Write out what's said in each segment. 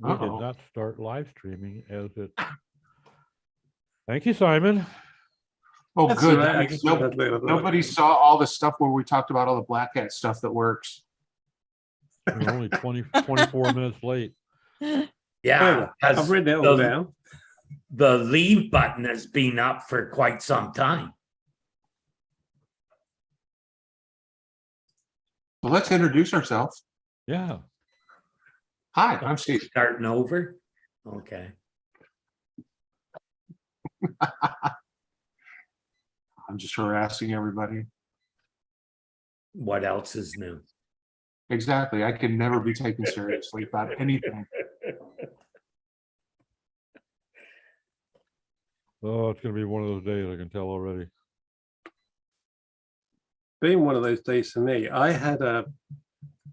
we did not start live streaming as it. Thank you, Simon. Oh, That's good. all right. I That guess means nobody saw all the stuff where we talked about all the black hat stuff that works. We're only 24 minutes late. Yeah, I've written it all down. the leave button has been up for quite some time. Well, let's introduce ourselves. Yeah. Hi, I'm Steve. Starting over. Okay. I'm just harassing everybody. What else is new? Exactly. I can never be taken seriously about anything. Oh, it's going to be one of those days, I can tell already. Being one of those days for me, I had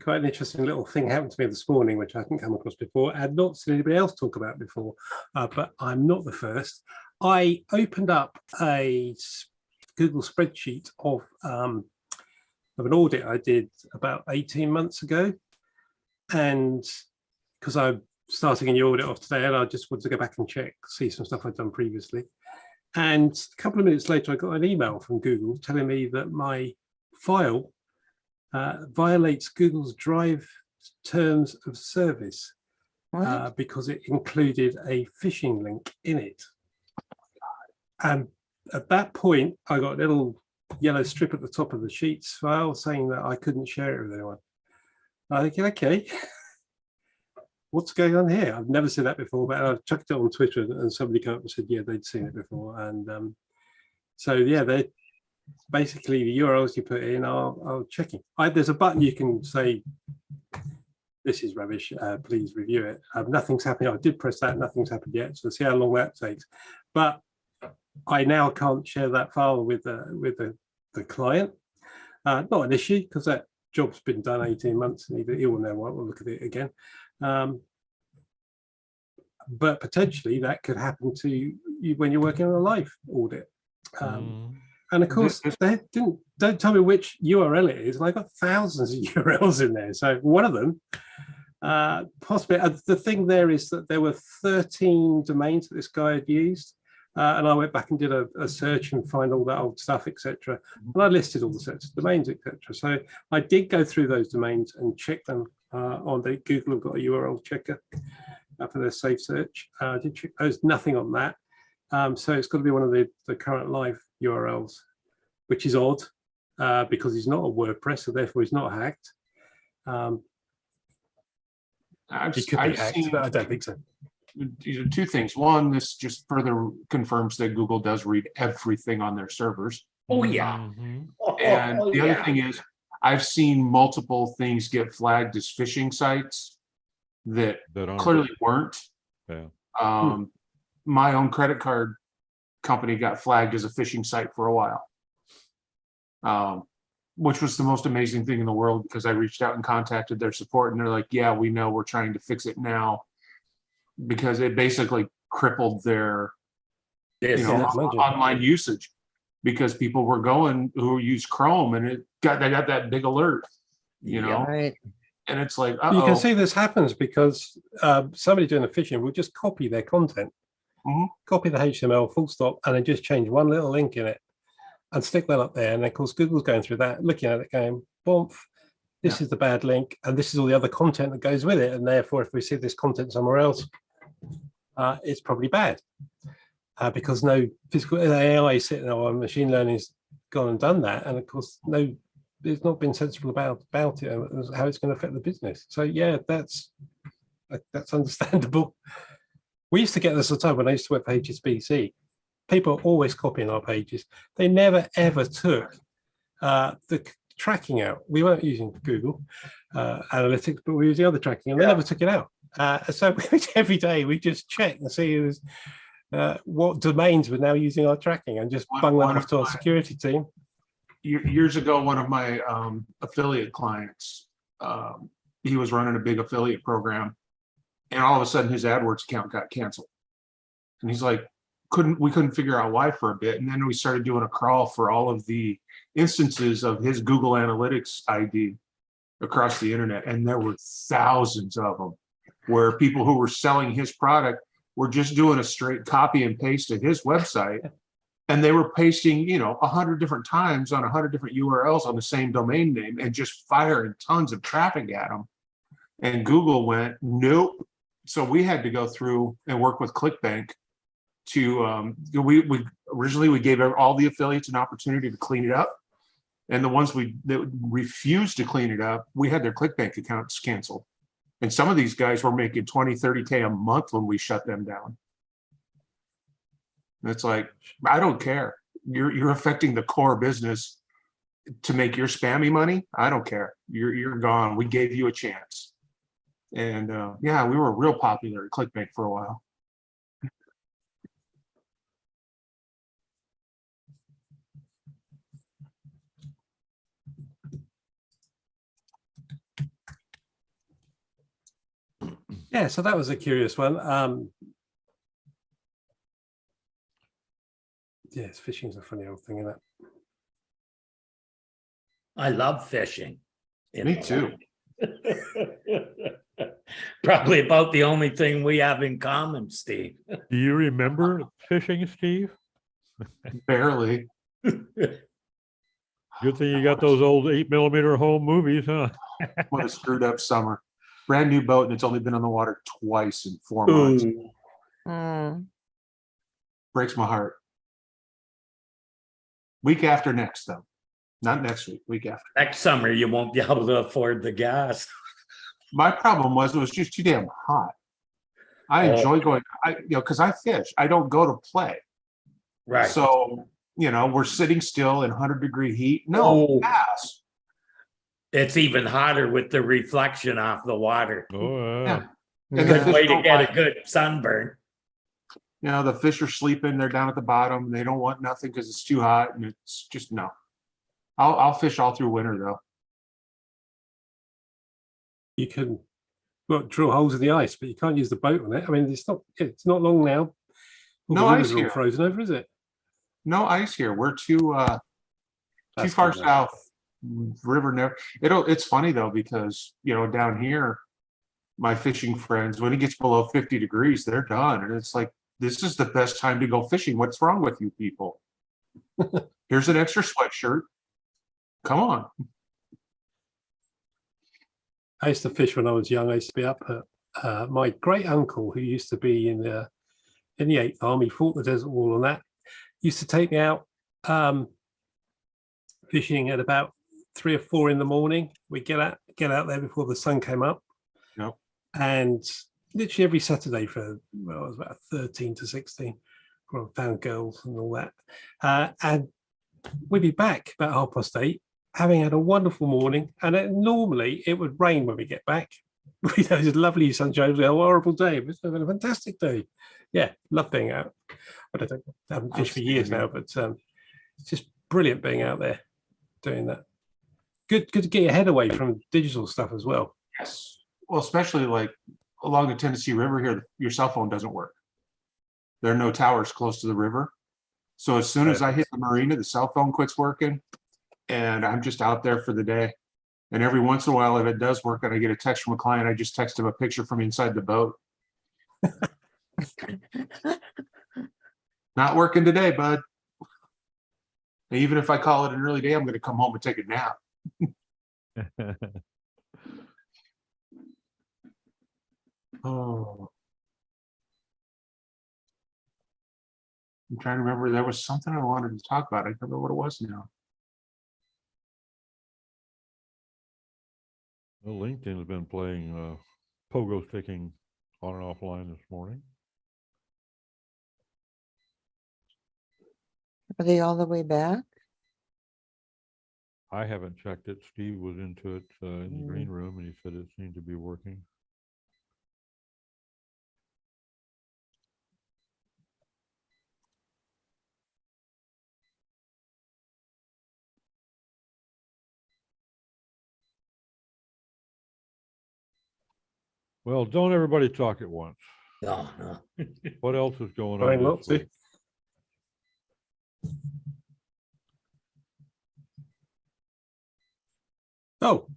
quite an interesting little thing happen to me this morning, which I hadn't come across before. I had not seen anybody else talk about before, but I'm not the first. I opened up a Google spreadsheet of an audit I did about 18 months ago. And because I'm starting a new audit off today, and I just wanted to go back and check, see some stuff I'd done previously. And a couple of minutes later, I got an email from Google telling me that my file violates Google's Drive terms of service because it included a phishing link in it. And at that point, I got a little yellow strip at the top of the Sheets file saying that I couldn't share it with anyone. I think, okay, what's going on here? I've never seen that before, but I chucked it on Twitter and somebody came up and said, yeah, they'd seen it before. And so, yeah, they're basically the URLs you put in are checking. There's a button you can say, this is rubbish, please review it. Nothing's happening. I did press that, nothing's happened yet. So see how long that takes. But I now can't share that file with the client. Not an issue because that job's been done 18 months and he will know what we'll look at it again. But potentially that could happen to you when you're working on a live audit. And of course, they don't tell me which URL it is. And I've got thousands of URLs in there. So one of them, possibly, the thing there is that there were 13 domains that this guy had used. And I went back and did a search and find all that old stuff, etc. And I listed all the sets of domains, etc. So I did go through those domains and check them on the Google have got a URL checker for their safe search. I did check. There's nothing on that. So it's got to be one of the current live URLs, which is odd because he's not a WordPress, so therefore he's not hacked. He could be hacked, but I don't think so. Two things. One, this just further confirms that Google does read everything on their servers. Oh, yeah. And the other thing is, I've seen multiple things get flagged as phishing sites that clearly weren't. Yeah. My own credit card company got flagged as a phishing site for a while, which was the most amazing thing in the world because I reached out and contacted their support and they're like, yeah, we know, we're trying to fix it now, because it basically crippled their online usage because people were going who use Chrome and they got that big alert, Right. and it's like, you can see this happens because somebody doing the phishing will just copy their content, copy the HTML full stop, and then just change one little link in it and stick that up there. And of course, Google's going through that, looking at it, going, boom, this is the bad link, and this is all the other content that goes with it. And therefore, if we see this content somewhere else, it's probably bad because no physical AI sitting or machine learning's gone and done that. And of course, it's not been sensible about it and how it's going to affect the business. So yeah, that's understandable. We used to get this all the time when I used to work for HSBC. People are always copying our pages. They never ever took the tracking out. We weren't using Google Analytics, but we were using other tracking, and they never took it out. So every day we just check and see what domains we're now using our tracking and just bung them off to our security team. Years ago, one of my affiliate clients, he was running a big affiliate program, and all of a sudden his AdWords account got canceled. And he's like, we couldn't figure out why for a bit. And then we started doing a crawl for all of the instances of his Google Analytics ID across the internet, and there were thousands of them. where people who were selling his product were just doing a straight copy and paste of his website. And they were pasting, 100 different times on 100 different URLs on the same domain name and just firing tons of traffic at them. And Google went, nope. So we had to go through and work with ClickBank to, we originally gave all the affiliates an opportunity to clean it up. And the ones that refused to clean it up, we had their ClickBank accounts canceled. And some of these guys were making 20, 30K a month when we shut them down. And it's like, I don't care. You're affecting the core business to make your spammy money. I don't care. You're gone. We gave you a chance. And yeah, we were real popular at ClickBank for a while. Yeah, so that was a curious one. Yes, fishing's a funny old thing, isn't it? I love fishing. Me too. Probably about the only thing we have in common, Steve. Do you remember fishing, Steve? Barely. Good thing you got those old 8mm home movies, huh? What a screwed up summer. Brand new boat, and it's only been on the water twice in 4 months. Mm. Breaks my heart. Week after next, though. Not next week, week after. Next summer, you won't be able to afford the gas. My problem was it was just too damn hot. I enjoy going, because I fish. I don't go to play. Right. So, we're sitting still in 100-degree heat. No, Oh. pass. It's even hotter with the reflection off the water. Oh, Yeah. yeah. And the Good fish way to don't get like- a good sunburn. the fish are sleeping. They're down at the bottom. They don't want nothing because it's too hot, and it's just no. I'll fish all through winter though. You can drill holes in the ice, but you can't use the boat on it. I mean, it's not long now. All No the ice rivers are all here. frozen over, is it? No ice here. We're too That's far good, though. south. River never. It's funny though because down here, my fishing friends, when it gets below 50 degrees, they're done, and it's like this is the best time to go fishing. What's wrong with you people? Here's an extra sweatshirt. Come on. I used to fish when I was young. I used to be up at my great uncle, who used to be in the 8th Army, fought the Desert Wall, and that used to take me out fishing at about 3 or 4 in the morning. We get out there before the sun came up. Yep. And literally every Saturday for I was about 13 to 16, when I found girls and all that. And we'd be back about 8:30, having had a wonderful morning. And normally it would rain when we get back. It was lovely sunshine, a horrible day. It was a fantastic day. Yeah, love being out. But I haven't fished for years now, but it's just brilliant being out there doing that. Good to get your head away from digital stuff as well. Yes. Well, especially like along the Tennessee River here, your cell phone doesn't work. There are no towers close to the river. So as soon as I hit the marina, the cell phone quits working, and I'm just out there for the day. And every once in a while, if it does work and I get a text from a client, I just text him a picture from inside the boat. Not working today, bud. And even if I call it an early day, I'm going to come home and take a nap. Oh. I'm trying to remember. There was something I wanted to talk about. I don't remember what it was now. Well, LinkedIn has been playing pogo sticking on and offline this morning. Are they all the way back? I haven't checked it. Steve was into it in the green room, and he said it seemed to be working. Well, don't everybody talk at once. No. What else is going Trying on not this to. week? Oh,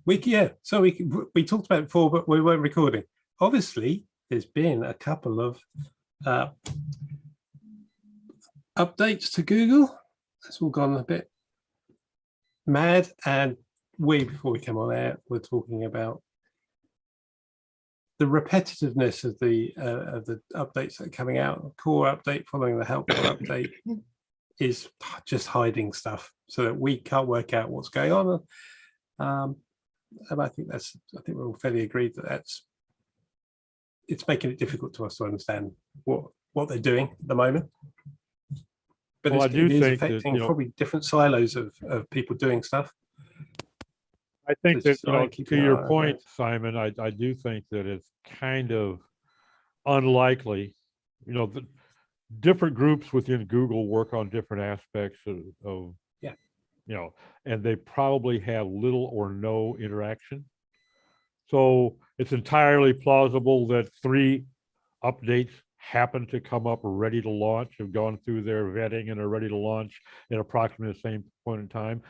so we talked about it before, but we weren't recording. obviously there's been a couple of updates to Google. It's all gone a bit mad, and before we come on air, we're talking about the repetitiveness of the updates that are coming out. The core update following the helpful update is just hiding stuff so that we can't work out what's going on. And I think we're all fairly agreed that it's making it difficult to us to understand what they're doing at the moment. But Well, I do it is think that, affecting probably different silos of people doing stuff. I think Just that, keep to an eye your on point, that. Simon, I do think that it's kind of unlikely, the different groups within Google work on different aspects of and they probably have little or no interaction. So it's entirely plausible that 3 updates happen to come up ready to launch, have gone through their vetting and are ready to launch at approximately the same point in time.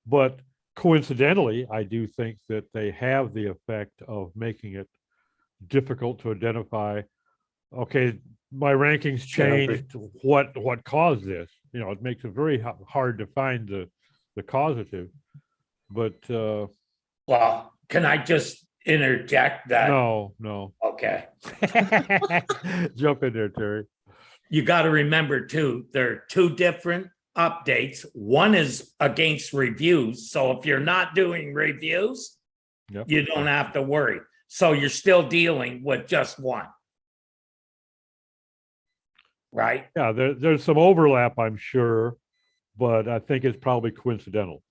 But coincidentally, I do think that they have the effect of making it difficult to identify, okay, my rankings changed, what caused this? It makes it very hard to find the causative. But Well, can I just interject that? no. Okay. Jump in there, Terry. You got to remember too, there are 2 different updates. One is against reviews. So if you're not doing reviews, Yep. you don't have to worry. So you're still dealing with just one. Right? Yeah, there's some overlap, I'm sure, but I think it's probably coincidental.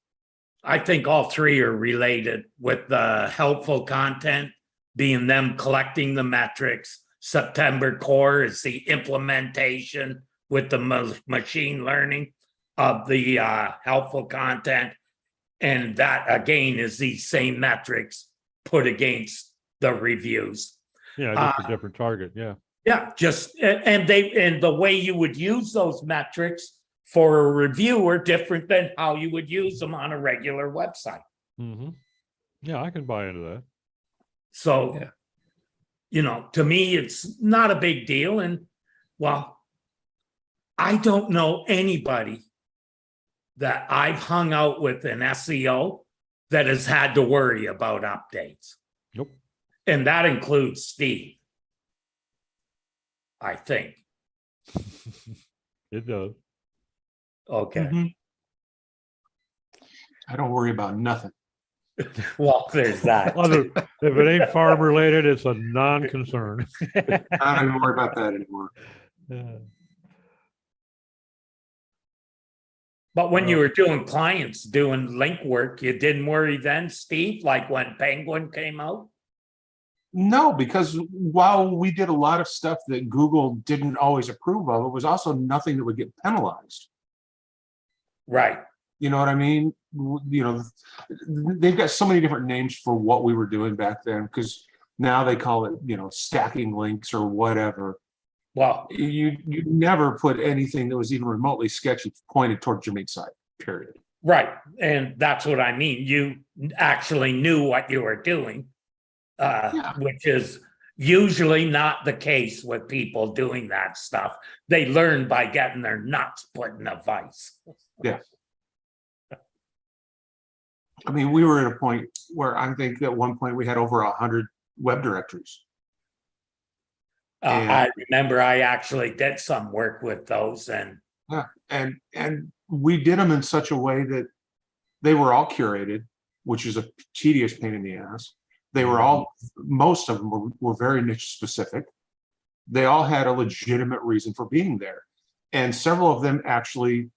I think all 3 are related, with the helpful content being them collecting the metrics. September core is the implementation with the machine learning of the helpful content. And that again is these same metrics put against the reviews. Yeah, just a different target. Yeah. Yeah, and the way you would use those metrics for a review are different than how you would use them on a regular website. Mm-hmm. Yeah, I can buy into that. So, to me, it's not a big deal. And well, I don't know anybody that I've hung out with in SEO that has had to worry about updates. Nope. And that includes Steve, I think. It does. Okay. Mhm. I don't worry about nothing. Well, there's that. If it ain't farm related, it's a non-concern. I don't even worry about that anymore. Yeah. But when you were doing clients doing link work, you didn't worry then, Steve, like when Penguin came out? No, because while we did a lot of stuff that Google didn't always approve of, it was also nothing that would get penalized. Right. You know what I mean? They've got so many different names for what we were doing back then, because now they call it, stacking links or whatever. Well, You never put anything that was even remotely sketchy pointed towards your main site, period. right. And that's what I mean. You actually knew what you were doing, which is usually not the case with people doing that stuff. They learn by getting their nuts put in a vice. Yeah. I mean, we were at a point where I think at one point we had over 100 web directories. I remember I actually did some work with those, and and we did them in such a way that they were all curated, which is a tedious pain in the ass. They were all, most of them were very niche specific. They all had a legitimate reason for being there, and several of them actually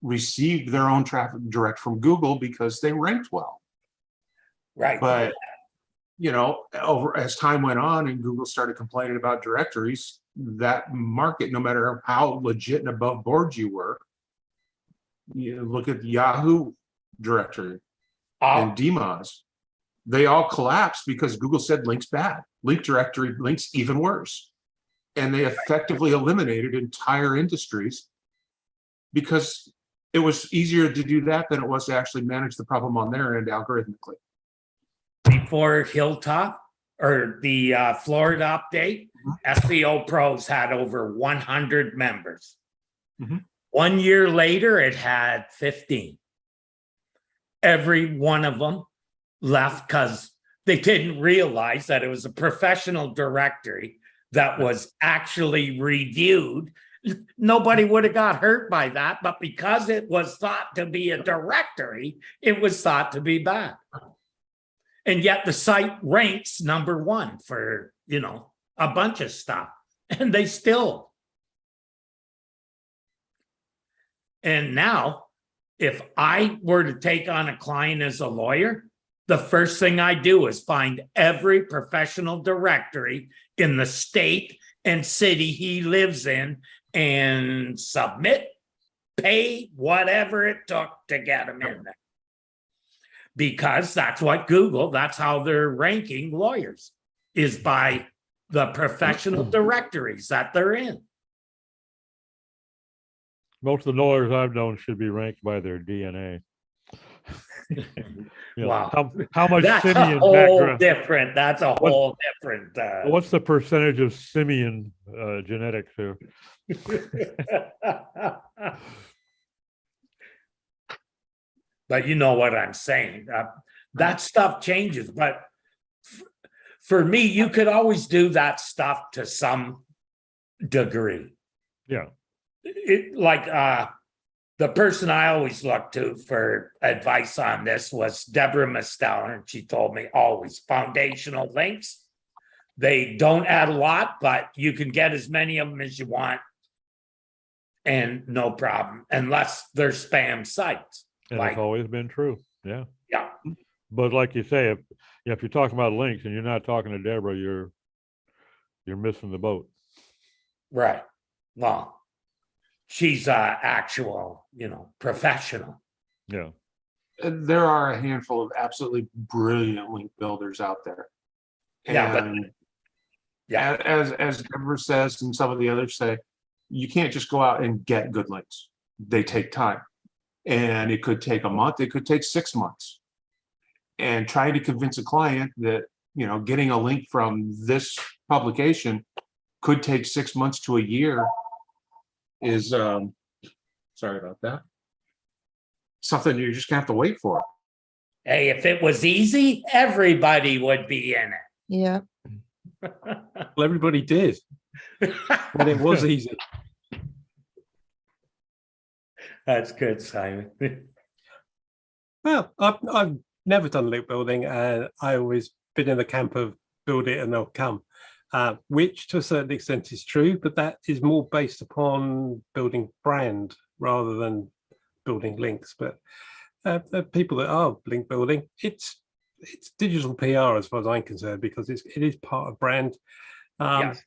received their own traffic direct from Google because they ranked well. right. But over as time went on and Google started complaining about directories, that market, no matter how legit and above board you were, you look at the Yahoo directory and DMOZ, they all collapsed because Google said links bad, link directory links even worse. And they effectively eliminated entire industries because it was easier to do that than it was to actually manage the problem on their end algorithmically. Before Hilltop or the Florida update, SEO Pros had over 100 members. Mhm. 1 year later, it had 15. Every one of them left because they didn't realize that it was a professional directory that was actually reviewed. Nobody would have got hurt by that, but because it was thought to be a directory, it was thought to be bad. And yet the site ranks #1 for, a bunch of stuff. And they still. And now, if I were to take on a client as a lawyer, the first thing I do is find every professional directory in the state and city he lives in and submit, pay whatever it took to get him in there. Because that's what Google, that's how they're ranking lawyers, is by the professional directories that they're in. Most of the lawyers I've known should be ranked by their DNA. Wow. How much That's a simian whole background? different, that's a whole different. What's the percentage of simian genetics here? But you know what I'm saying. That stuff changes. But for me, you could always do that stuff to some degree. Yeah. The person I always looked to for advice on this was Deborah Misteller, and she told me always foundational links. They don't add a lot, but you can get as many of them as you want, and no problem, unless they're spam sites. And it's always been true. Yeah. Yeah. But like you say, if you're talking about links and you're not talking to Deborah, you're missing the boat. Right. Well, she's actual, professional. Yeah. There are a handful of absolutely brilliant link builders out there. Yeah, but And yeah, as Deborah says, and some of the others say, you can't just go out and get good links. They take time. And it could take a month, it could take 6 months. And trying to convince a client that, getting a link from this publication could take 6 months to a year is, sorry about that, something you're just gonna have to wait for. hey, if it was easy, everybody would be in Yeah. Well, everybody did, but it was easy. That's good, Simon. Well, I've never done link building, and I always been in the camp of build it and they'll come, which to a certain extent is true, but that is more based upon building brand rather than building links. But the people that are link building, it's digital PR as far as I'm concerned, because it is part of brand. Yes.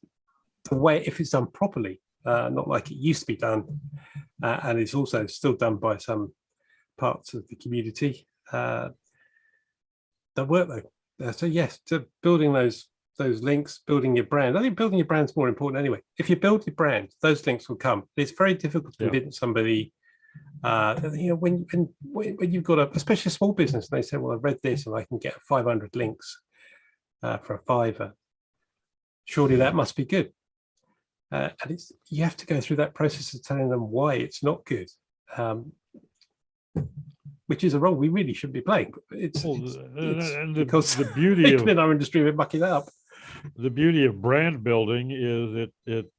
The way, if it's done properly, not like it used to be done, and it's also still done by some parts of the community that work though. So yes, to building those links, building your brand. I think building your brand is more important anyway. If you build your brand, those links will come. It's very difficult to convince somebody. When you've got especially a small business, and they say, "Well, I read this and I can get 500 links for a $5." Surely that must be good. And you have to go through that process of telling them why it's not good, which is a role we really shouldn't be playing. Because the beauty people in our industry are mucking it up. The beauty of brand building is it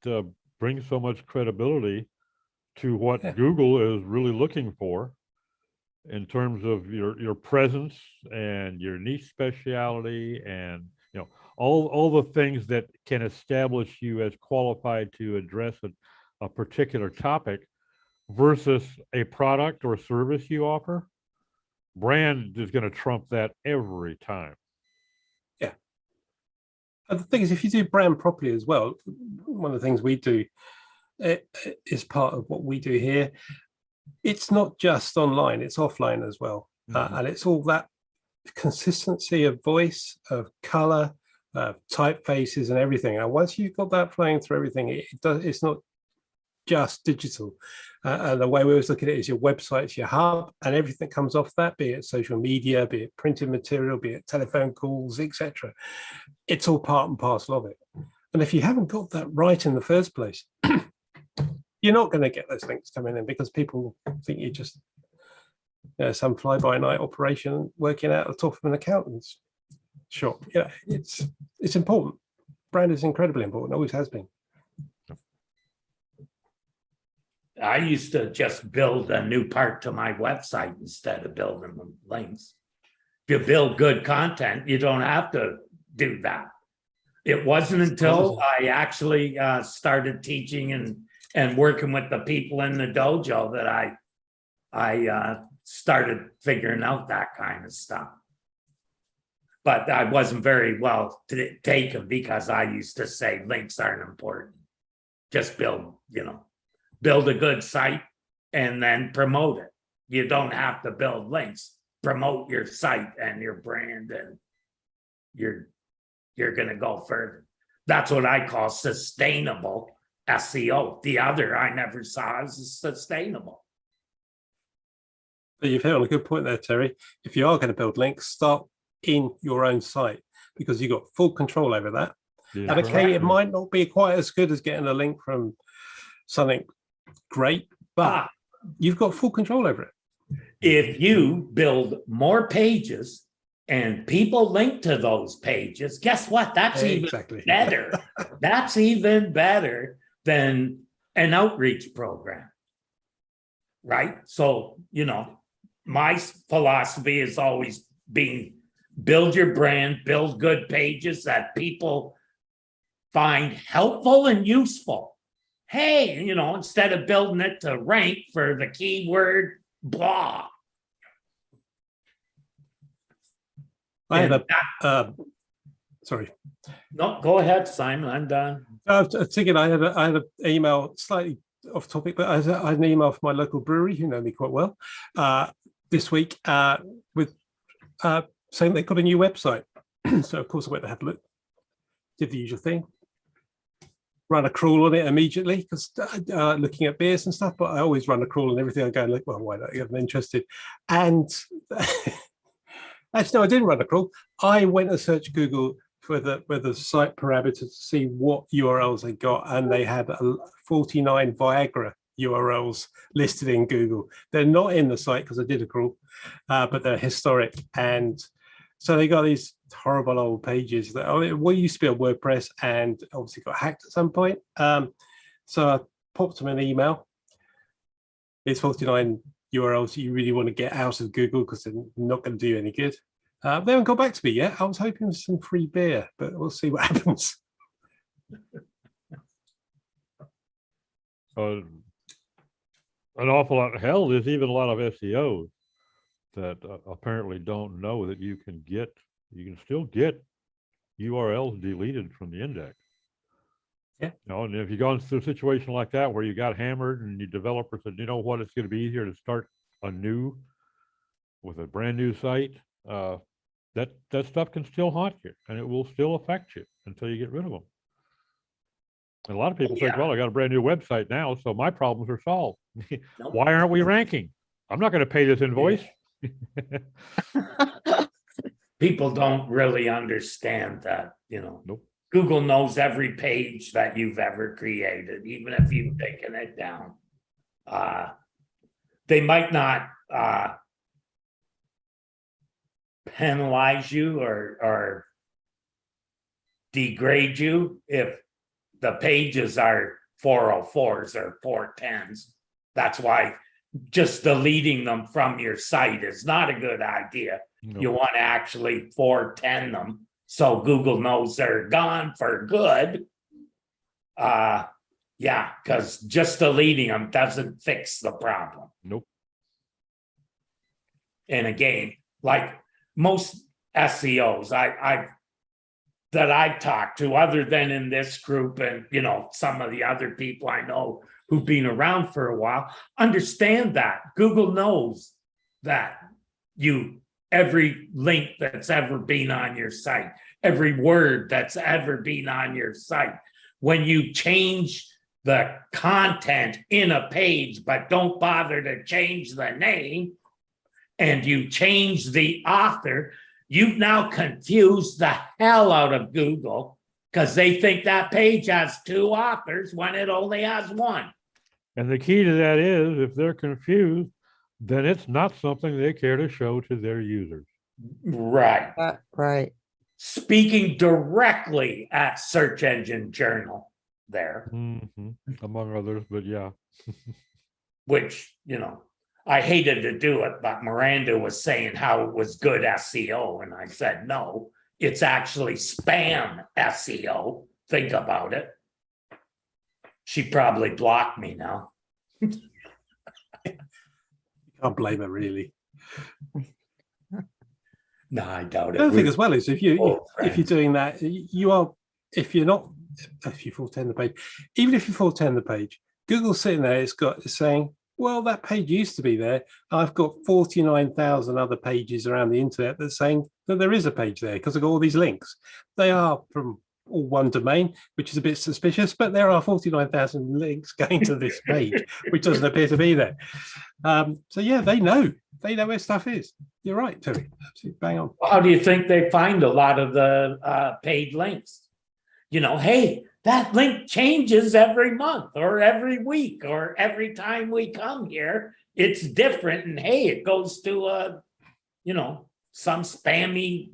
brings so much credibility to what Google is really looking for in terms of your presence and your niche speciality, and all the things that can establish you as qualified to address a particular topic versus a product or service you offer. Brand is going to trump that every time. Yeah. And the thing is, if you do brand properly as well, one of the things we do is part of what we do here. It's not just online, it's offline as well. And it's all that consistency of voice, of color, typefaces and everything. And once you've got that flowing through everything, it's not just digital. And the way we always look at it is your website's your hub, and everything comes off that, be it social media, be it printed material, be it telephone calls, etc. It's all part and parcel of it. And if you haven't got that right in the first place, you're not going to get those links coming in, because people think you're just some fly-by-night operation working out the top of an accountant's shop. Yeah, it's important. Brand is incredibly important, always has been. I used to just build a new part to my website instead of building them links. If you build good content, you don't have to do that. It wasn't until I actually started teaching and working with the people in the dojo that I started figuring out that kind of stuff. But I wasn't very well taken, because I used to say links aren't important. Just build a good site and then promote it. You don't have to build links. Promote your site and your brand, and you're going to go further. That's what I call sustainable SEO. The other I never saw as sustainable. But you've hit on a good point there, Terry. If you are going to build links, start in your own site, because you've got full control over that. Yeah, And okay, it might not be quite as good as getting a link from something great, but you've got full control over it. If you build more pages and people link to those pages, guess what? That's even better. That's even better than an outreach program, right? So, my philosophy has always been build your brand, build good pages that people find helpful and useful. Hey, instead of building it to rank for the keyword blah. I had sorry. No, go ahead, Simon. I'm done. I was thinking I had an email slightly off topic, but I had an email from my local brewery, who know me quite well, this week with saying they got a new website. So of course I went to have a look, did the usual thing, run a crawl on it immediately, because looking at beers and stuff, but I always run a crawl on everything. I go like, well, why not? I'm interested. And actually, no, I didn't run a crawl. I went and searched Google for the site parameters to see what URLs they got, and they had 49 Viagra URLs listed in Google. They're not in the site because I did a crawl, but they're historic. And so they got these horrible old pages that used to be on WordPress and obviously got hacked at some point. So I popped them an email. It's 49 URLs you really want to get out of Google because they're not going to do you any good. They haven't got back to me yet. I was hoping for some free beer, but we'll see what happens. An awful lot. Hell, there's even a lot of SEOs that apparently don't know that you can still get URLs deleted from the index. Yeah. And if you go into a situation like that where you got hammered and your developer said, you know what, it's going to be easier to start anew with a brand new site, that stuff can still haunt you, and it will still affect you until you get rid of them. And a lot of people think, well, I got a brand new website now, so my problems are solved. Why aren't we ranking? I'm not going to pay this invoice. People don't really understand that, Nope. Google knows every page that you've ever created, even if you've taken it down. They might not penalize you or degrade you if the pages are 404s or 410s. That's why just deleting them from your site is not a good idea. No. You want to actually 410 them so Google knows they're gone for good. Because just deleting them doesn't fix the problem. Nope. And again, like most SEOs that I've talked to, other than in this group and some of the other people I know who've been around for a while, understand that Google knows that every link that's ever been on your site, every word that's ever been on your site, when you change the content in a page, but don't bother to change the name, and you change the author, you've now confused the hell out of Google because they think that page has 2 authors when it only has 1. And the key to that is if they're confused, then it's not something they care to show to their users. Right. Right. Speaking directly at Search Engine Journal there, Among others, but yeah. which, I hated to do it, but Miranda was saying how it was good SEO. And I said, no, it's actually spam SEO. Think about it. She probably blocked me now. Can't blame her, really. No, I doubt it. The other thing as well is if you're friends. doing that, if you full 10 the page, even if you full 10 the page, Google's sitting there, it's saying, well, that page used to be there. I've got 49,000 other pages around the internet that's saying that there is a page there because I've got all these links. They are from all one domain, which is a bit suspicious, but there are 49,000 links going to this page, which doesn't appear to be there. So yeah, they know where stuff is. You're right, Terry. Absolutely bang on. How do you think they find a lot of the paid links? Hey, that link changes every month or every week or every time we come here, it's different. And hey, it goes to some spammy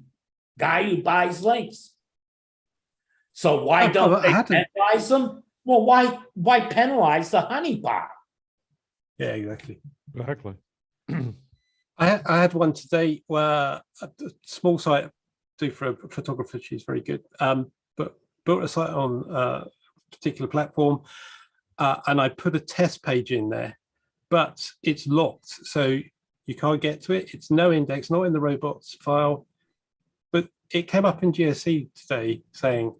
guy who buys links. So why don't they penalize them? Well, why penalize the honeypot? Yeah, exactly. Exactly. I had one today where a small site I do for a photographer. She's very good. But built a site on a particular platform, and I put a test page in there, but it's locked, so you can't get to it. It's no index, not in the robots file, but it came up in GSE today saying,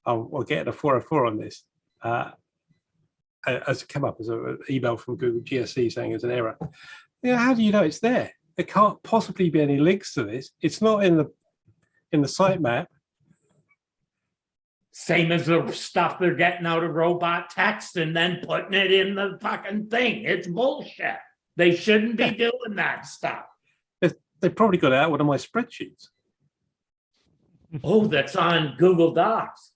"I'll get a 404 on this." As it came up as an email from Google GSE saying there's an error. How do you know it's there? There can't possibly be any links to this. It's not in the sitemap. Same as the stuff they're getting out of robot text and then putting it in the fucking thing. It's bullshit. They shouldn't be doing that stuff. They probably got it out of one of my spreadsheets. Oh, that's on Google Docs.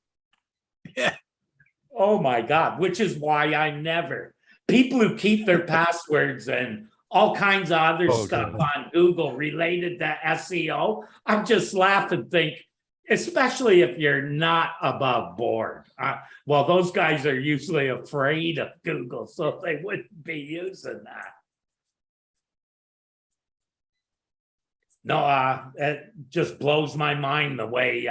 Yeah. Oh my God, which is why I never, people who keep their passwords and all kinds of other stuff on Google related to SEO, I just laugh and think, especially if you're not above board. Well, those guys are usually afraid of Google, so they wouldn't be using that. No, it just blows my mind the way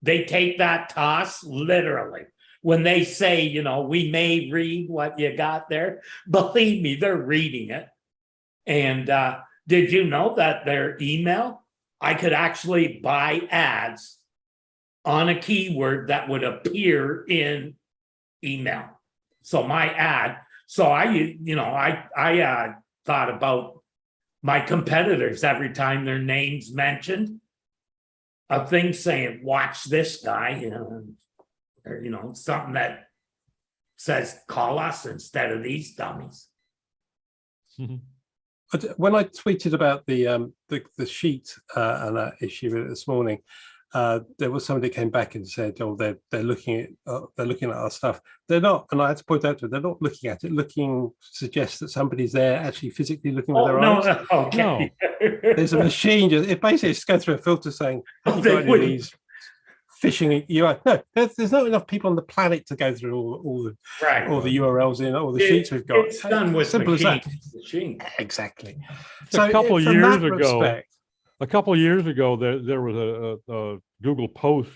they take that toss literally. When they say, we may read what you got there, believe me, they're reading it. And did you know that their email, I could actually buy ads on a keyword that would appear in email. So my ad, I thought about my competitors every time their name's mentioned, a thing saying, watch this guy, or, something that says, call us instead of these dummies. When I tweeted about the sheet and that issue this morning, there was somebody that came back and said, "Oh, they're looking at our stuff." They're not, and I had to point out to them, they're not looking at it. Looking suggests that somebody's there actually physically looking with their eyes. Okay. No, there's a machine. It basically just goes through a filter saying, "Have you got any of these phishing URL?" No, there's not enough people on the planet to go through all the URLs in all the sheets we've got. It's done with simple as that. machine. Exactly. So a couple years ago, there was a Google post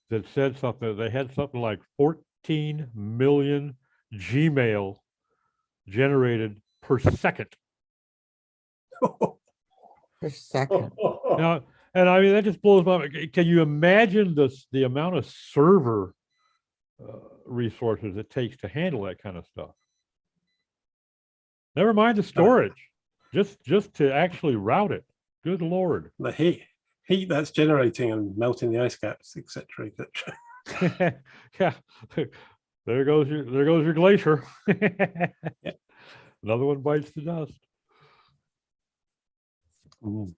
that said something. They had something like 14 million Gmail generated per second. Per second. Now, and I mean, that just blows my mind. Can you imagine the amount of server resources it takes to handle that kind of stuff? Never mind the storage, just to actually route it. Good Lord. The heat that's generating and melting the ice caps, etc., etc. Yeah. There goes your glacier. Another one bites the dust. Mm.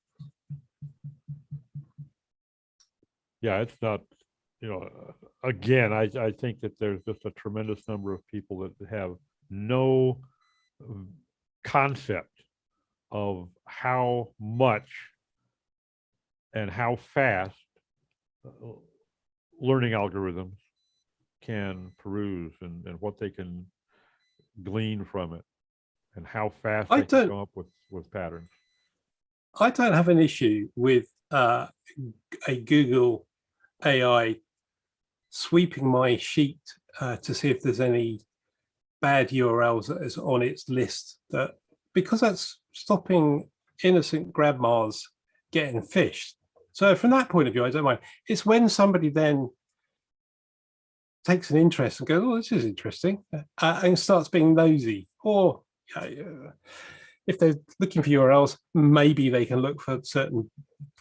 Yeah, it's not, again, I think that there's just a tremendous number of people that have no concept of how much and how fast learning algorithms can peruse and what they can glean from it and how fast they can come up with patterns. I don't have an issue with a Google AI sweeping my sheet to see if there's any bad URLs that is on its list, that because that's stopping innocent grandmas getting fished. So from that point of view, I don't mind. It's when somebody then takes an interest and goes, oh, this is interesting, and starts being nosy, or if they're looking for URLs, maybe they can look for certain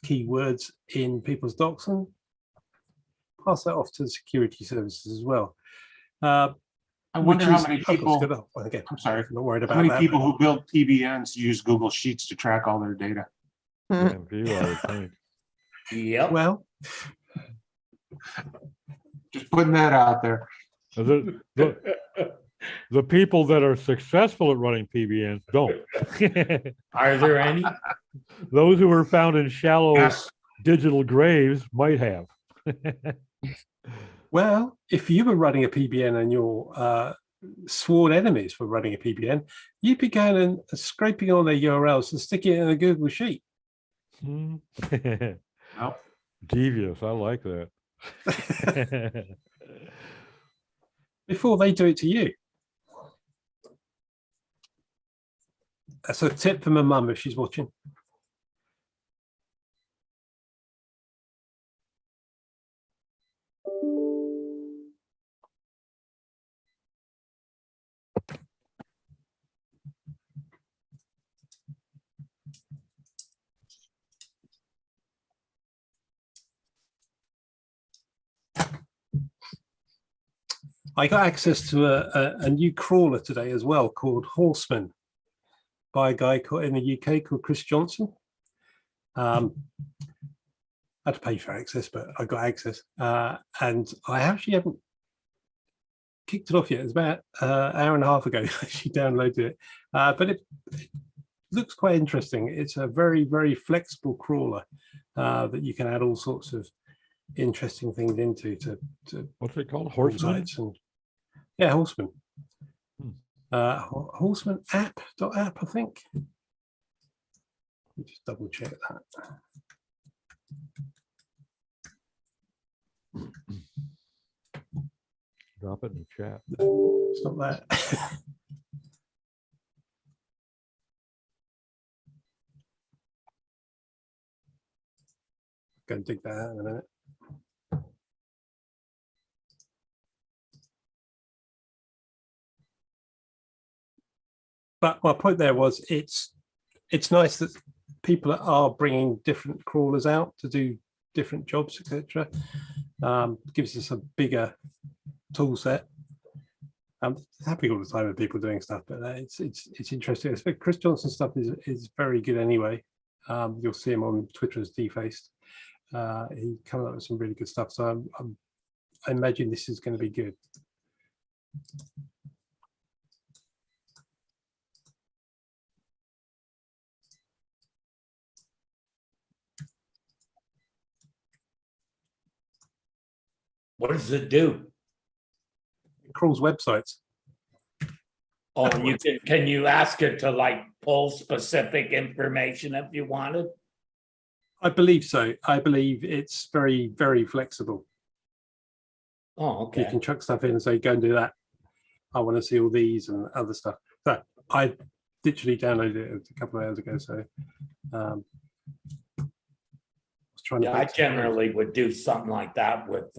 keywords in people's docs and pass that off to the security services as well. I wonder how many people, again, I'm sorry, I'm not worried about how many that, people who build TBNs use Google Sheets to track all their data? Yeah, view, I would think. Yep. well, Just putting that out there. The people that are successful at running PBNs don't. Are there any? Those who are found in shallow Yes. digital graves might have. well, if you were running a PBN and your sworn enemies were running a PBN, you'd be going and scraping all their URLs and sticking it in a Google Sheet. Nope. Devious, I like that. Before they do it to you. That's a tip from my mum if she's watching. I got access to a new crawler today as well called Horseman by a guy in the UK called Chris Johnson. I had to pay for access, but I got access. And I actually haven't kicked it off yet. It's about an hour and a half ago she downloaded it. But it looks quite interesting. It's a very, very flexible crawler that you can add all sorts of interesting things into to what's it called? Horseman? And, yeah, Horseman. Horseman app, I think. Let me just double check that. Drop it in the chat. It's not that. Go and dig that out in a minute. But my point there was it's nice that people are bringing different crawlers out to do different jobs, etc. Gives us a bigger tool set. I'm happy all the time with people doing stuff, but it's interesting. Chris Johnson stuff is very good anyway. You'll see him on Twitter as Defaced. He comes up with some really good stuff. So I imagine this is going to be good. What does it do? It crawls websites. Oh, and can you ask it to like pull specific information if you wanted? I believe so. I believe it's very, very flexible. Oh, okay. You can chuck stuff in and say, go and do that. I want to see all these and other stuff. So I literally downloaded it a couple of hours ago. So I was trying to. I generally would do something like that with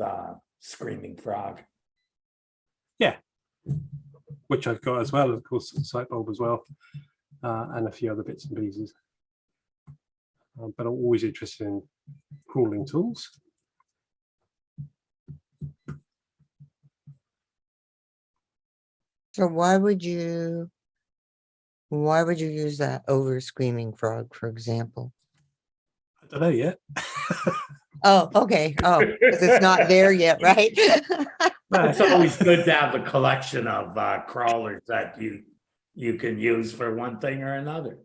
Screaming Frog. Yeah, which I've got as well, of course, Sightbulb as well, and a few other bits and pieces. But I'm always interested in crawling tools. So why would you use that over Screaming Frog, for example? I don't know yet. Oh, okay. Oh, because it's not there yet, right? It's always good to have a collection of crawlers that you can use for one thing or another.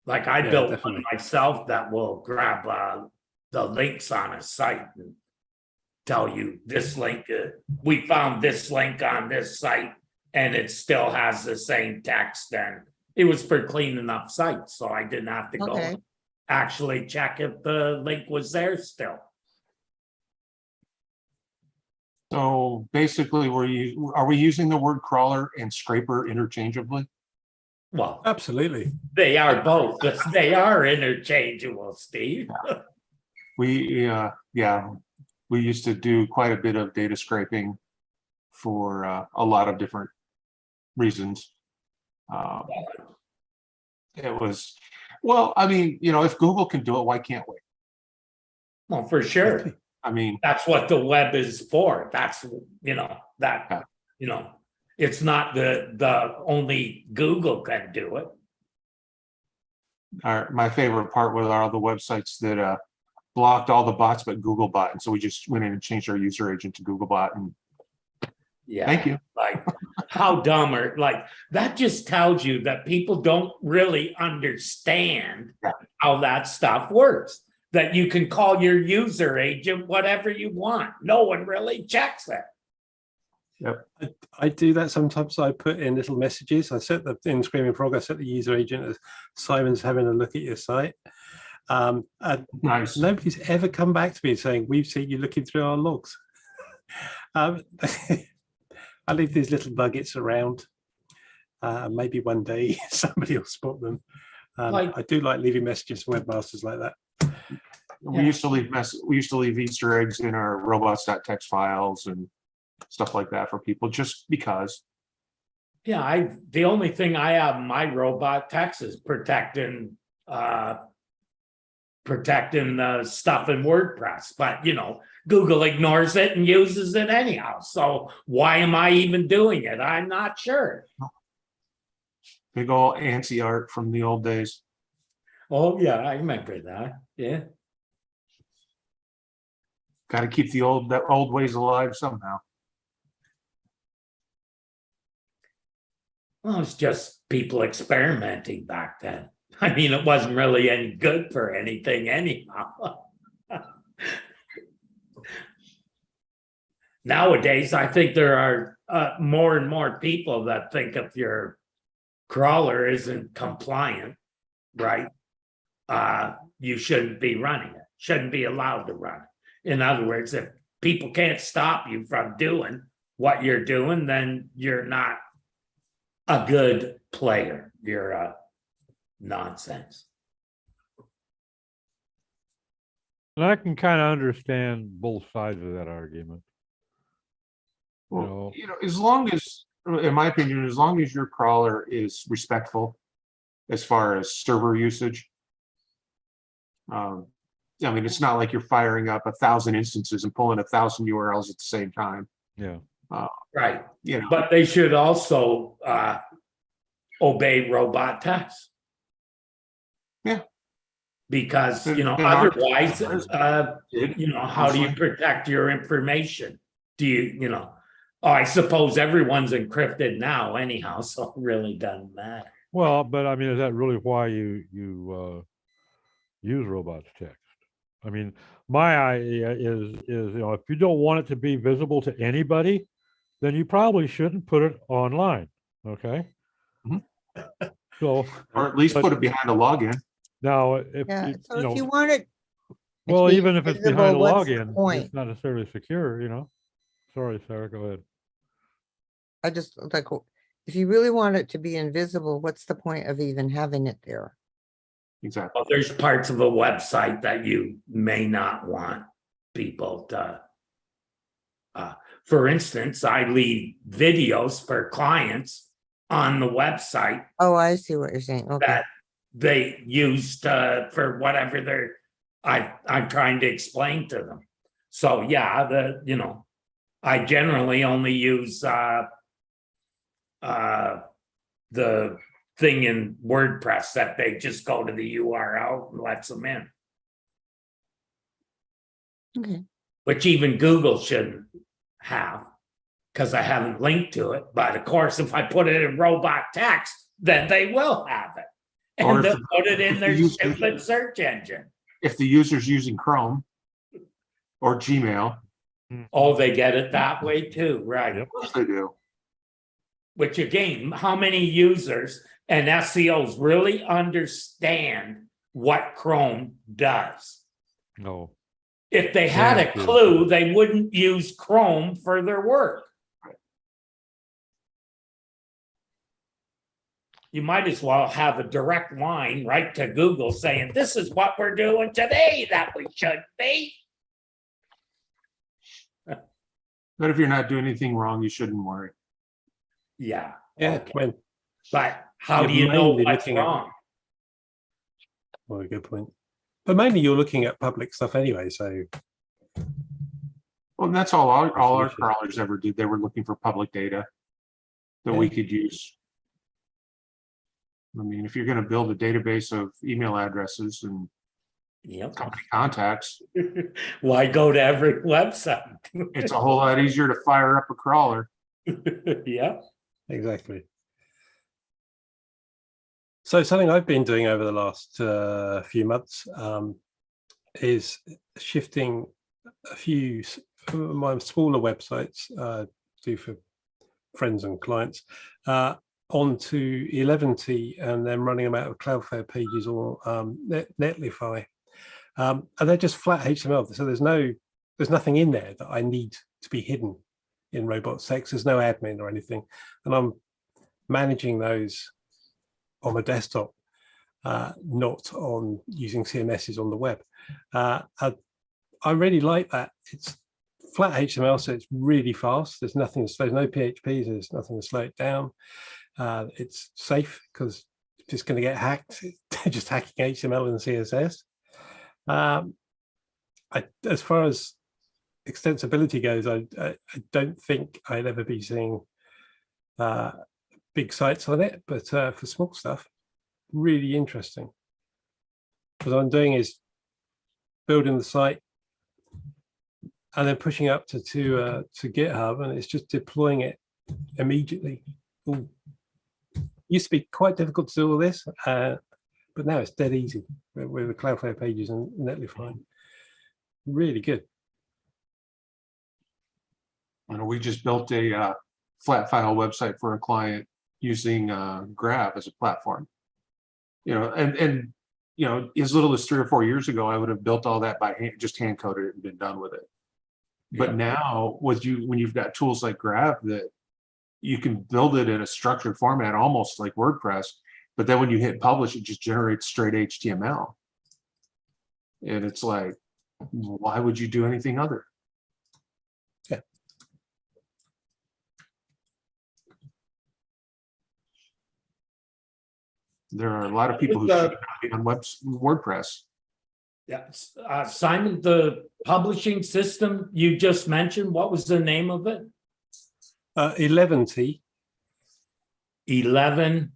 Like I Yeah, built definitely. one myself that will grab the links on a site and tell you this link, we found this link on this site and it still has the same text, and it was for cleaning up sites, so I didn't have to Okay. go actually check if the link was there still. So basically, are we using the word crawler and scraper interchangeably? Well, Absolutely. they are both, they are interchangeable, Steve. Yeah, we used to do quite a bit of data scraping for a lot of different reasons. It was, well, I mean, if Google can do it, why can't we? Well, for sure. I mean, That's what the web is for. That's, Yeah. it's not the only Google can do it. my favorite part was all the websites that blocked all the bots but Googlebot, and so we just went in and changed our user agent to Googlebot, and Yeah. thank you. Like, how dumb are, like, that just tells you that people don't really understand how that stuff works. That you can call your user agent whatever you want. No one really checks it. I do that sometimes. I put in little messages. I set in Screaming Frog, I set the user agent as Simon's having a look at your site. And Nice. nobody's ever come back to me saying, we've seen you looking through our logs. I leave these little nuggets around. Maybe one day somebody will spot them. I do like leaving messages for webmasters like that. We used to leave Easter eggs in our robots.txt files and stuff like that for people, just because. Yeah, the only thing I have in my robot text is protecting the stuff in WordPress, but Google ignores it and uses it anyhow. So why am I even doing it? I'm not sure. Big old ANSI art from the old days. Oh yeah, I remember that. Yeah. Got to keep the old ways alive somehow. Well, it's just people experimenting back then. I mean, it wasn't really any good for anything anyhow. Nowadays, I think there are more and more people that think if your crawler isn't compliant, right, you shouldn't be running it, shouldn't be allowed to run it. In other words, if people can't stop you from doing what you're doing, then you're not a good player. You're a nonsense. And I can kind of understand both sides of that argument. Well, as long as, in my opinion, as long as your crawler is respectful as far as server usage. I mean, it's not like you're firing up 1,000 instances and pulling 1,000 URLs at the same time. Yeah. Right. But they should also obey robot text. Yeah. Because, otherwise, how do you protect your information? Do you, I suppose everyone's encrypted now anyhow, so it really doesn't matter. Well, but I mean, is that really why you use robots text? I mean, my idea is if you don't want it to be visible to anybody, then you probably shouldn't put it online. Okay. Mm-hmm. So, or at least put it behind a login. Now, if if you want it, well, even if it's behind a login, point? it's not necessarily secure. Sorry, Sarah, go ahead. I just like, if you really want it to be invisible, what's the point of even having it there? Exactly. Well, there's parts of a website that you may not want people to. For instance, I leave videos for clients on the website. Oh, I see what you're saying. Okay. That they used for whatever I'm trying to explain to them. So yeah, I generally only use the thing in WordPress that they just go to the URL and lets them in, Okay. which even Google shouldn't have because I haven't linked to it. But of course, if I put it in robot text, then they will have it. Or And if they'll put it in if their the user- stupid search engine. If the user's using Chrome or Gmail, Oh, they get it that way too, right? Yep. of course they do. Which again, how many users and SEOs really understand what Chrome does? No. If they had a Thank you. clue, they wouldn't use Chrome for their work. You might as well have a direct line right to Google saying, this is what we're doing today that we should be. But if you're not doing anything wrong, you shouldn't worry. Yeah. Yeah, okay. when But how You're do you know mainly what's looking at- wrong? well, a good point. But mainly you're looking at public stuff anyway, so Well, and that's all our Solution. crawlers ever did. They were looking for public data that we could use. I mean, if you're going to build a database of email addresses and Yep. company contacts, Why go to every website? it's a whole lot easier to fire up a crawler. Yeah. exactly. So something I've been doing over the last few months is shifting a few of my smaller websites, do for friends and clients, onto 11T and then running them out of Cloudflare pages or Netlify. And they're just flat HTML. So there's nothing in there that I need to be hidden in robots.txt. There's no admin or anything. And I'm managing those on my desktop, not on using CMSs on the web. I really like that. It's flat HTML, so it's really fast. There's no PHP, there's nothing to slow it down. It's safe because it's just going to get hacked. They're just hacking HTML and CSS. As far as extensibility goes, I don't think I'd ever be seeing big sites on it, but for small stuff, really interesting. What I'm doing is building the site and then pushing up to GitHub, and it's just deploying it immediately. Ooh. Used to be quite difficult to do all this, but now it's dead easy with the Cloudflare pages and Netlify. Really good. We just built a flat file website for a client using Grab as a platform. And as little as 3 or 4 years ago, I would have built all that by hand, just hand coded it and been done with it. But now, when you've got tools like Grab, that you can build it in a structured format, almost like WordPress. But then when you hit publish, it just generates straight HTML. And it's like, why would you do anything other? Yeah. There are a lot of people who should not be on WordPress. Yeah. Simon, the publishing system you just mentioned, what was the name of it? 11T. 11.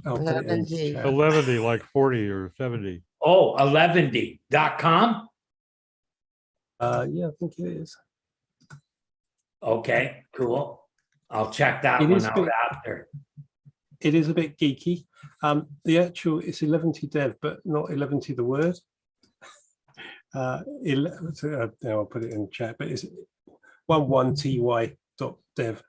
I'll put it in 11T. chat. 11, like 40 or 70. Oh, 11D.com. Yeah, I think it is. Okay, cool. I'll check that It one is out big. after. It is a bit geeky. The actual, it's 11T dev, but not 11T the word. I'll put it in chat, but it's 11ty.dev.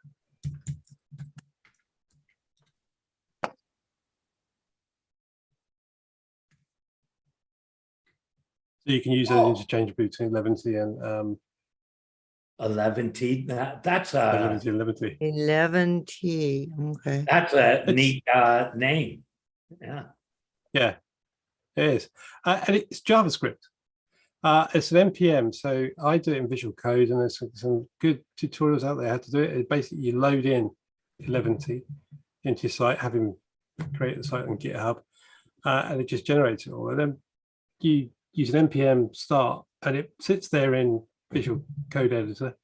So you can use those interchangeably between 11T and 11T. That's a 11T and 11T. 11T, okay. that's a neat name. Yeah. Yeah, it is. And it's JavaScript. It's an NPM, so I do it in Visual Code, and there's some good tutorials out there how to do it. It basically, you load in 11T into your site, having created the site on GitHub, and it just generates it all. And then you use an NPM start, and it sits there in Visual Code Editor.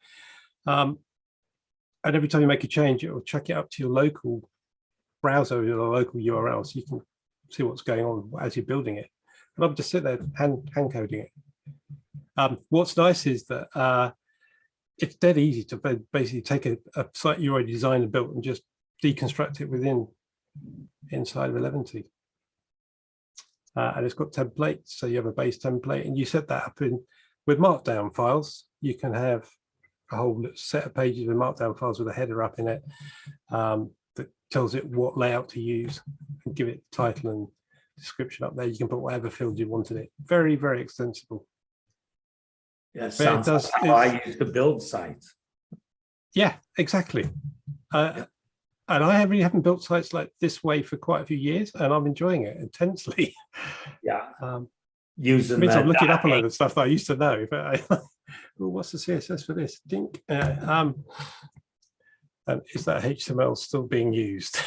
And every time you make a change, it will chuck it up to your local browser, your local URL, so you can see what's going on as you're building it. And I'll just sit there hand coding it. What's nice is that it's dead easy to basically take a site you already designed and built and just deconstruct it inside of 11T. And it's got templates, so you have a base template, and you set that up with Markdown files. You can have a whole set of pages with Markdown files with a header up in it that tells it what layout to use, and give it title and description up there. You can put whatever field you want in it. Very, very extensible. Yeah, sounds like how I used to build sites. Yeah, exactly. And I really haven't built sites like this way for quite a few years, and I'm enjoying it intensely. Yeah. Using means I'm looking up a load of stuff that I used to know. But well, what's the CSS for this? Dink. And is that HTML still being used?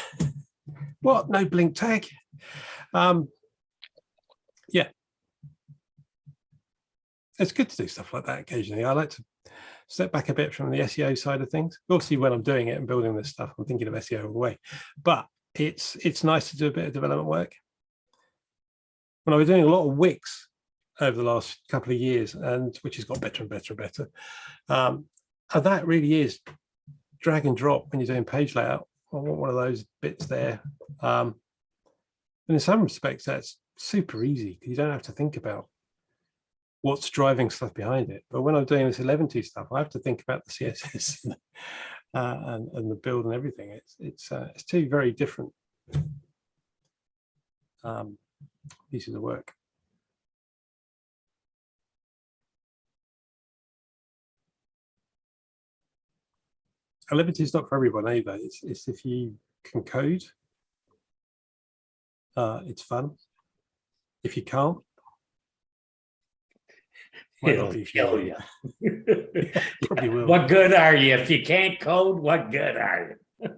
What? No blink tag? Yeah. It's good to do stuff like that occasionally. I like to step back a bit from the SEO side of things. Obviously, when I'm doing it and building this stuff, I'm thinking of SEO all the way. But it's nice to do a bit of development work. When I was doing a lot of Wix over the last couple of years, and which has got better and better and better. And that really is drag and drop when you're doing page layout. I want one of those bits there. And in some respects, that's super easy because you don't have to think about what's driving stuff behind it. But when I'm doing this 11T stuff, I have to think about the CSS and the build and everything. It's two very different pieces of work. A 11T is not for everyone either. It's if you can code, it's fun. If you can't, it'll kill you. Probably will. What good are you if you can't code? What good are you?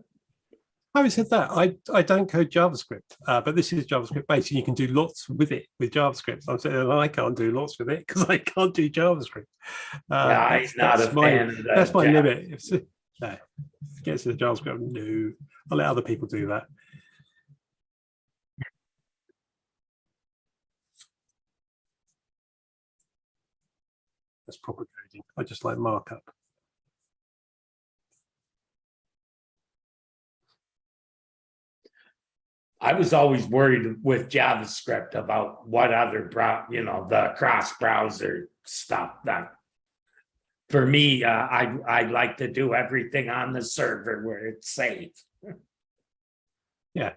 Having said that, I don't code JavaScript, but this is JavaScript based, and you can do lots with it with JavaScript. I'm saying I can't do lots with it because I can't do JavaScript. Yeah, I'm not a fan of that. That's my limit. No, if it gets to the JavaScript, no, I'll let other people do that. That's proper coding. I just like markup. I was always worried with JavaScript about what other, the cross-browser stuff. That for me, I like to do everything on the server where it's safe. Yeah.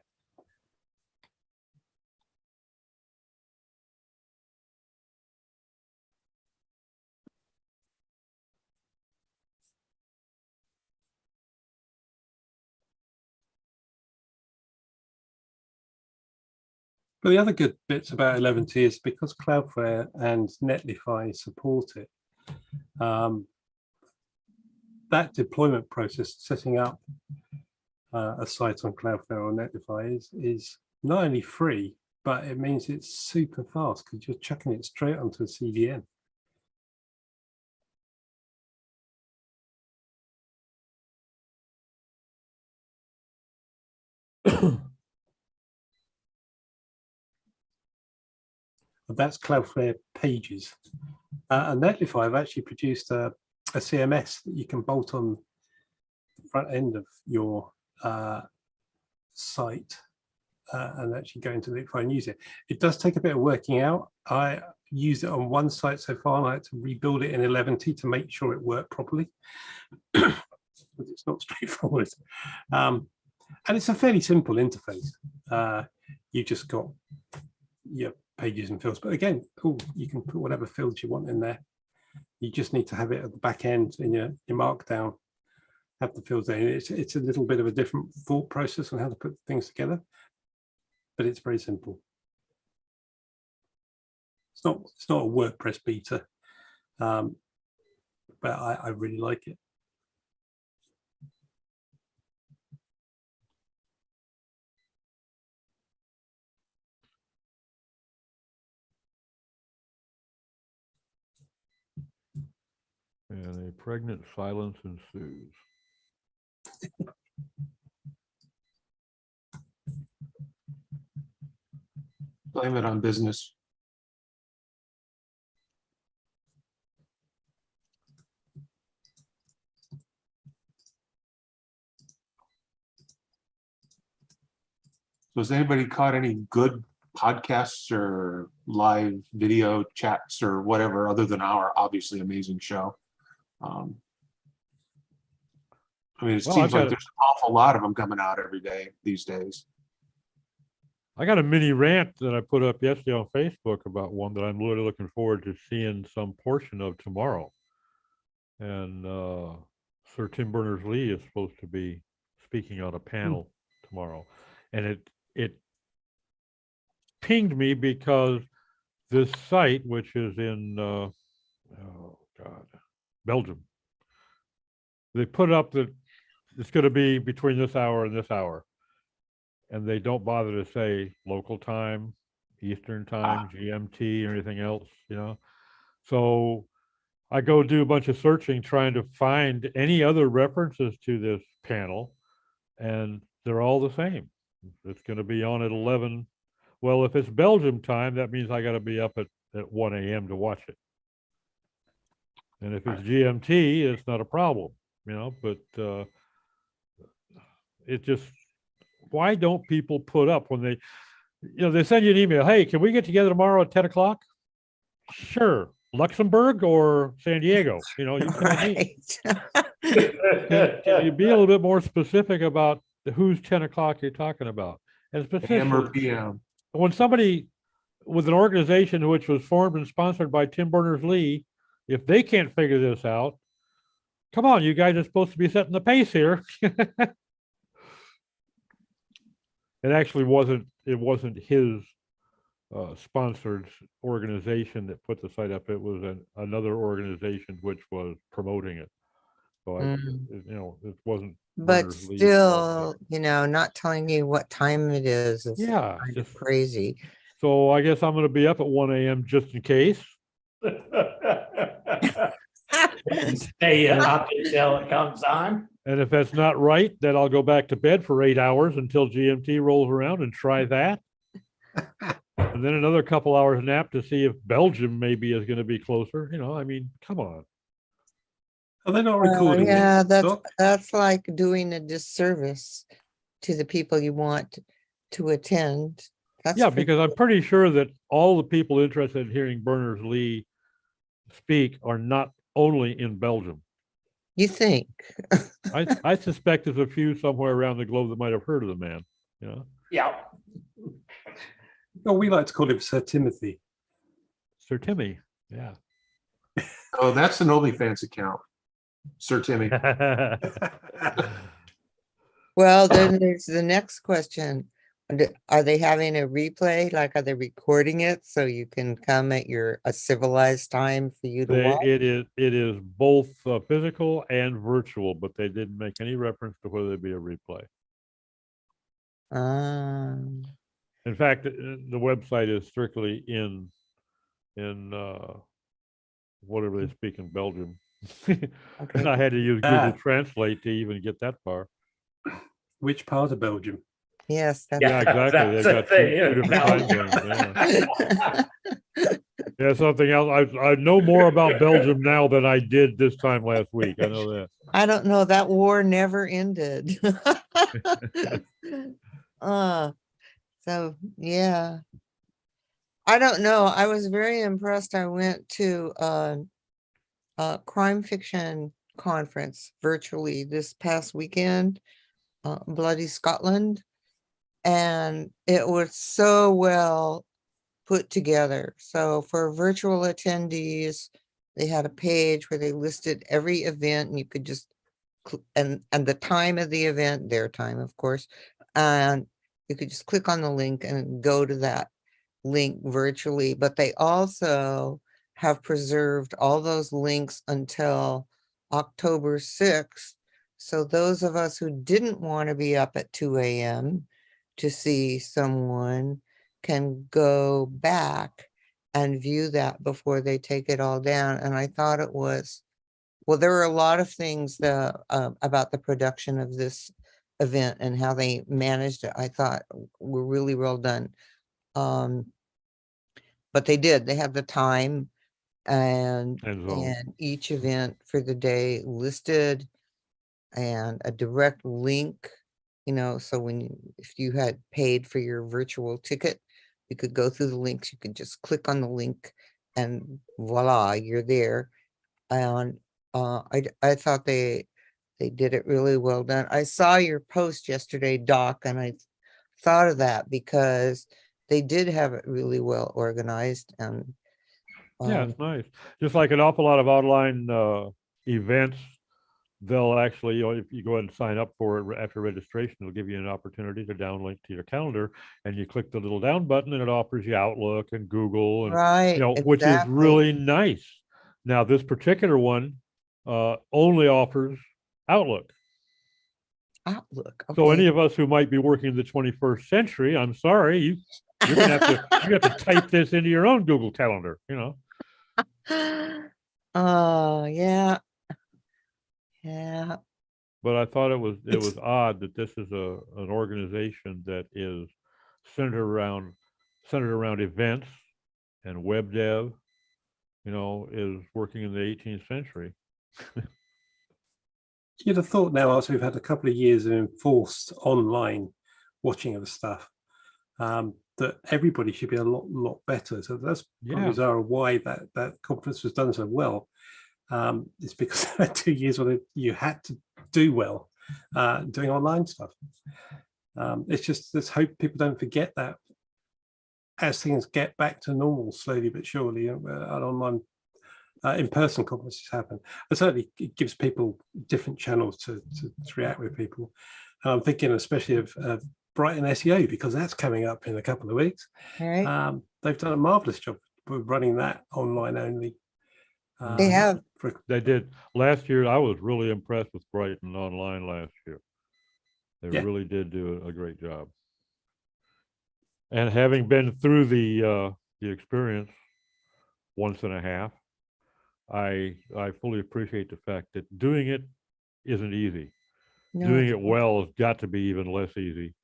But the other good bits about 11T is because Cloudflare and Netlify support it, that deployment process, setting up a site on Cloudflare or Netlify is not only free, but it means it's super fast because you're chucking it straight onto a CDN. That's Cloudflare Pages. And Netlify have actually produced a CMS that you can bolt on the front end of your site and actually go into Netlify and use it. It does take a bit of working out. I used it on one site so far, and I had to rebuild it in 11T to make sure it worked properly. But it's not straightforward. And it's a fairly simple interface. You just got your pages and fields, but again, you can put whatever fields you want in there. You just need to have it at the back end in your Markdown, have the fields there. It's a little bit of a different thought process on how to put things together, but it's very simple. It's not a WordPress beta, but I really like it. And a pregnant silence ensues. Blame it on business. So has anybody caught any good podcasts or live video chats or whatever, other than our obviously amazing show? I mean, it Well, seems like there's an awful lot of them coming out every day these days. I got a mini rant that I put up yesterday on Facebook about one that I'm really looking forward to seeing some portion of tomorrow. And Sir Tim Berners-Lee is supposed to be speaking on a panel tomorrow. And it pinged me because this site, which is in Belgium, they put up that it's going to be between this hour and this hour. And they don't bother to say local time, Eastern time, GMT, or anything else, you know. So I go do a bunch of searching trying to find any other references to this panel, and they're all the same. It's going to be on at 11. Well, if it's Belgium time, that means I got to be up at 1 a.m. to watch it. And if it's GMT, it's not a problem, you know, but it just, why don't people put up when they, you know, they send you an email, hey, can we get together tomorrow at 10 o'clock? Sure. Luxembourg or San Diego? You know, you tell me. Can you be a little bit more specific about whose 10 o'clock you're talking about? And AM or specifically, PM. when somebody with an organization which was formed and sponsored by Tim Berners-Lee, if they can't figure this out, come on, you guys are supposed to be setting the pace here. It actually wasn't his sponsored organization that put the site up. It was another organization which was promoting it. So you know, it wasn't. But Berners-Lee's still, you know, not telling you what time it is yeah, kind just of crazy. so I guess I'm going to be up at 1 a.m. just in case. Stay up until it comes on. And if that's not right, then I'll go back to bed for 8 hours until GMT rolls around and try that. And then another couple hours nap to see if Belgium maybe is going to be closer. You know, I mean, come on. Are they not recording? Yeah, it, Doc? that's like doing a disservice to the people you want to attend. That's Yeah, for because I'm pretty sure that all the people interested in hearing Berners-Lee speak are not only in Belgium. you think. I suspect there's a few somewhere around the globe that might have heard of the man. You know, Yeah. Oh, we like to call him Sir Timothy. Sir Timmy. Yeah. Oh, that's an OnlyFans account. Sir Timmy. Well, then there's the next question. Are they having a replay? Like, are they recording it so you can come at a civilized time for you to watch? It is both physical and virtual, but they didn't make any reference to whether there'd be a replay. In fact, the website is strictly in whatever they speak in Belgium. And I had to use Google Translate to even get that far. Which part of Belgium? Yes, that's Yeah, exactly. They've got two different time zones. Yeah. Yeah, something else. I know more about Belgium now than I did this time last week. I know that. I don't know. That war never ended. So yeah. I don't know. I was very impressed. I went to a crime fiction conference virtually this past weekend, Bloody Scotland, and it was so well put together. So for virtual attendees, they had a page where they listed every event, and you could just and the time of the event, their time, of course, and you could just click on the link and go to that link virtually. But they also have preserved all those links until October 6th. So those of us who didn't want to be up at 2 a.m. to see someone can go back and view that before they take it all down. And I thought it was Well, there were a lot of things about the production of this event and how they managed it. I thought were really well done. But they had the time and zone. each event for the day listed and a direct link, so if you had paid for your virtual ticket, you could go through the links, you could just click on the link and voila, you're there. And I thought they did it really well done. I saw your post yesterday, Doc, and I thought of that because they did have it really well organized. And yeah, it's nice. Just like an awful lot of online events, they'll actually, if you go ahead and sign up for it after registration, it'll give you an opportunity to downlink to your calendar, and you click the little down button and it offers you Outlook and Google, and right, which is exactly. really nice. Now, this particular one only offers Outlook. Outlook. So Okay. any of us who might be working in the 21st century, I'm sorry, you're gonna have to type this into your own Google Calendar. Oh, yeah. Yeah. But I thought it was odd that this is an organization that is centered around events and web dev, is working in the 18th century. You'd have thought now, after we've had a couple of years of enforced online watching of the stuff, that everybody should be a lot better. So that's probably why that conference was done so well. It's because 2 years when you had to do well doing online stuff. It's just, let's hope people don't forget that as things get back to normal slowly but surely, an online in-person conferences happen. And certainly it gives people different channels to react with people. I'm thinking especially of Brighton SEO, because that's coming up in a couple of weeks. Right. They've done a marvelous job with running that online only. They have. They did. Last year, I was really impressed with Brighton Online last year. They really did do a great job. And having been through the experience once and a half, I fully appreciate the fact that doing it isn't easy. No, Doing it well has got to be even less easy.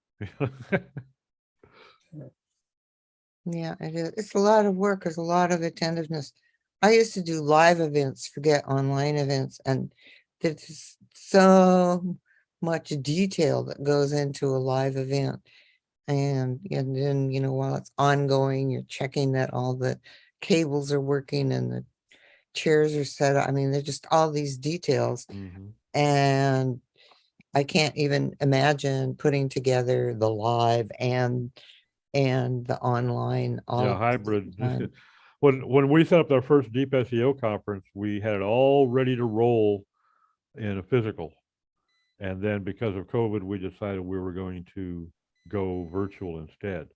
yeah, it is. It's a lot of work. There's a lot of attentiveness. I used to do live events, forget online events, and there's so much detail that goes into a live event. And then, while it's ongoing, you're checking that all the cables are working and the chairs are set up. I mean, there's just all these details. And I can't even imagine putting together the live and the online. Hybrid. When we set up our first Deep SEO conference, we had it all ready to roll in a physical. And then because of COVID, we decided we were going to go virtual instead.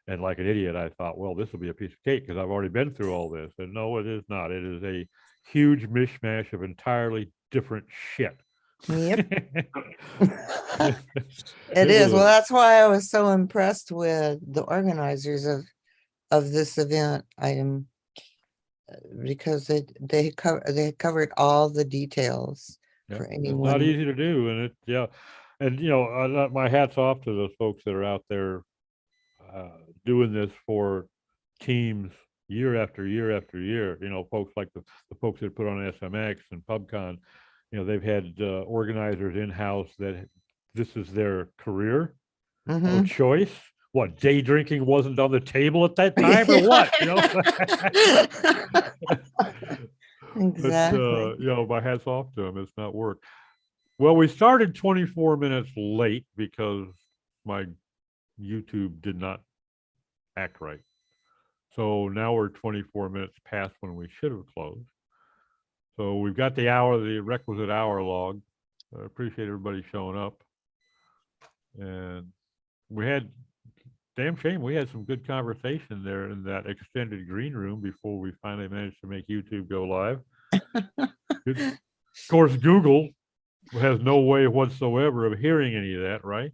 And like an idiot, I thought, well, this will be a piece of cake because I've already been through all this. And no, it is not. It is a huge mishmash of entirely different shit. Yep. It is. Well, that's why I was so impressed with the organizers of this event. Because they covered all the details for anyone. It's not easy to do, and and my hat's off to those folks that are out there doing this for teams year after year after year. Folks like the folks that put on SMX and PubCon. They've had organizers in-house that this is their career or choice. What, day drinking wasn't on the table at that time or what? Exactly. But, my hat's off to them. It's not work. Well, we started 24 minutes late because my YouTube did not act right. So now we're 24 minutes past when we should have closed. So we've got the requisite hour log. I appreciate everybody showing up. And we had, damn shame, we had some good conversation there in that extended green room before we finally managed to make YouTube go live. Of course, Google has no way whatsoever of hearing any of that, right?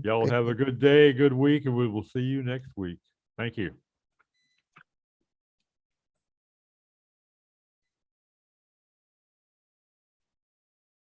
Y'all have a good day, good week, and we will see you next week. Thank you.